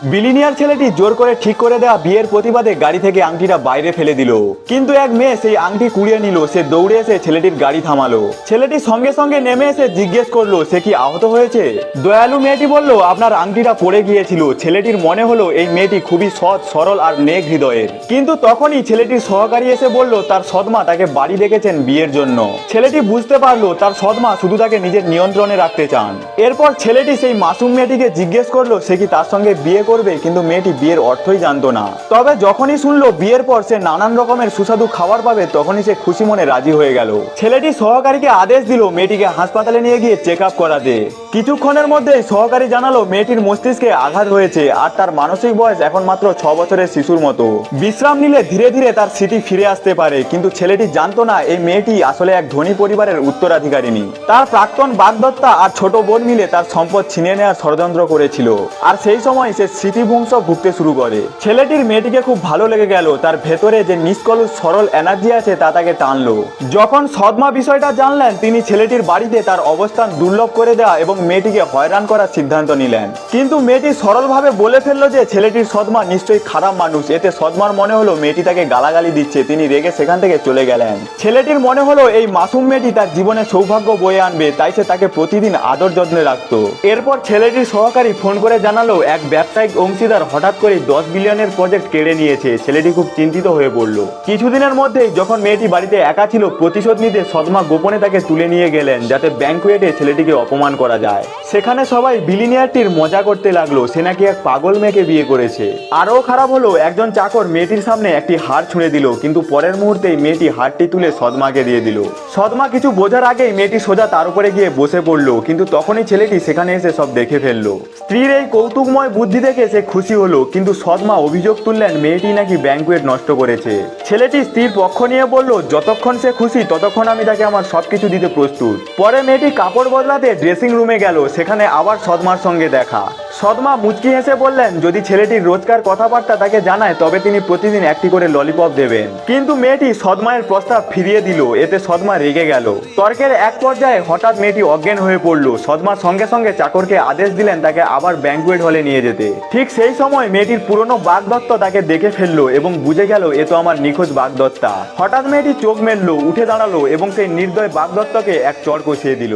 Billionaire ছেলেটি জোর করে ঠিক করে দেওয়া বিয়ের প্রতিবাদে গাড়ি থেকে আংটিটা বাইরে ফেলে দিল, কিন্তু এক মেয়ে সেই আংটি কুড়িয়ে নিল। সে দৌড়ে এসে ছেলেটির গাড়ি থামালো। ছেলেটি সঙ্গে সঙ্গে নেমে এসে জিজ্ঞেস করলো সে কি আহত হয়েছে। দয়ালু মেয়েটি বলল আপনার আংটিটা পড়ে গিয়েছিল। ছেলেটির মনে হলো এই মেয়েটি খুবই সৎ সরল আর নেক হৃদয়ের। কিন্তু তখনই ছেলেটির সহকারী এসে বলল তার সৎমা তাকে বাড়ি ডেকেছেন বিয়ের জন্য। ছেলেটি বুঝতে পারলো তার সৎমা শুধু তাকে নিজের নিয়ন্ত্রণে রাখতে চান। এরপর ছেলেটি সেই মাসুম মেয়েটিকে জিজ্ঞেস করলো সে কি তার সঙ্গে বিয়ে করবে, কিন্তু মেয়েটি বিয়ের অর্থই জানতো না। তবে যখনই শুনলো বিয়ের পর সে নানান রকমের সুস্বাদু খাবার পাবে, তখনই সে খুশি মনে রাজি হয়ে গেল। ছেলেটি সহকারীকে আদেশ দিল মেয়েটিকে হাসপাতালে নিয়ে গিয়ে চেক আপ করাতে। কিছুক্ষণের মধ্যেই সহকারী জানালো মেয়েটির মস্তিষ্কে আঘাত হয়েছে আর তার মানসিক বয়স এখন মাত্র 6 বছরের শিশুর মতো। বিশ্রাম নিলে ধীরে ধীরে তার স্মৃতি ফিরে আসতে পারে। কিন্তু ছেলেটি জানতো না এই মেয়েটি আসলে এক ধনী পরিবারের উত্তরাধিকারিণী। তার প্রাক্তন বাগদত্তা আর ছোট বোন মিলে তার সম্পদ ছিনিয়ে নেওয়ার ষড়যন্ত্র করেছিল। আর সেই সময় সে স্মৃতিভ্রংশ ভুগতে শুরু করে। ছেলেটির মেয়েটিকে খুব ভালো লেগে গেল। তার ভেতরে যে নিষ্কলুষ সরল এনার্জি আছে তা তাকে টানলো। যখন সদমা বিষয়টা জানলেন, তিনি ছেলেটির বাড়িতে তার অবস্থান দুর্লভ করে দেওয়া এবং মেয়েটিকে হয়রান করার সিদ্ধান্ত নিলেন। কিন্তু মেয়েটি সরলভাবে বলে ফেললো যে ছেলেটির সদমা নিশ্চয়ই খারাপ মানুষ। এতে সদমার মনে হলো মেয়েটি তাকে গালাগালি দিচ্ছে। তিনি রেগে সেখান থেকে চলে গেলেন। ছেলেটির মনে হলো এই মাসুম মেয়েটি তার জীবনে সৌভাগ্য বয়ে আনবে, তাই সে তাকে প্রতিদিন আদর যত্নে রাখতো। এরপর ছেলেটির সহকারী ফোন করে জানালো এক ব্যবসায়িক অংশীদার হঠাৎ করে 10 বিলিয়নের প্রজেক্ট কেড়ে নিয়েছে। ছেলেটি খুব চিন্তিত হয়ে পড়ল। কিছুদিনের মধ্যেই যখন মেয়েটি বাড়িতে একা ছিল, প্রতিশোধ নিতে সদমা গোপনে তাকে তুলে নিয়ে গেলেন যাতে ব্যাংকুয়েটে ছেলেটিকে অপমান করা যায়। সেখানে সবাই বিলিনিয়ারটির মজা করতে লাগলো সে নাকি এক পাগল মেয়েকে বিয়ে করেছে। আরও খারাপ হলো একজন চাকর মেয়েটির সামনে একটি হার ছুঁড়ে দিল, কিন্তু পরের মুহূর্তেই মেয়েটি হারটি তুলে সদমাকে দিয়ে দিল। সদমা কিছু বোঝার আগেই মেয়েটি সোজা তার উপরে গিয়ে বসে পড়লো, কিন্তু তখনই ছেলেটি সেখানে এসে সব দেখে ফেললো। স্ত্রীর এই কৌতুকময় বুদ্ধি দেখে সে খুশি হলো, কিন্তু সদমা অভিযোগ তুললেন মেয়েটি নাকি ব্যাংকুয়েট নষ্ট করেছে। ছেলেটি স্ত্রীর পক্ষ নিয়ে বলল যতক্ষণ সে খুশি ততক্ষণ আমি তাকে আমার সবকিছু দিতে প্রস্তুত। পরে মেয়েটি কাপড় বদলাতে ড্রেসিং রুমে গেল। সেখানে আবার সদমার সঙ্গে দেখা। সদমা মুচকি হেসে বললেন যদি ছেলেটির রোজকার কথাবার্তা তাকে জানায় তবে তিনি প্রতিদিন একটি করে ললিপপ দেবেন। কিন্তু মেয়েটি সদমায়ের প্রস্তাব ফিরিয়ে দিল। এতে সদমা রেগে গেল। তর্কের এক পর্যায়ে হঠাৎ মেয়েটি অজ্ঞান হয়ে পড়ল। সদমা সঙ্গে সঙ্গে চাকরকে আদেশ দিলেন তাকে আবার ব্যাংকুয়েট হলে নিয়ে যেতে। ঠিক সেই সময় মেয়েটির পুরনো বাগদত্ত তাকে দেখে ফেললো এবং বুঝে গেল এ তো আমার নিখোঁজ বাগদত্তা। হঠাৎ মেয়েটি চোখ মেলল, উঠে দাঁড়ালো এবং সেই নির্দয় বাগদত্তকে এক চড় কষিয়ে দিল।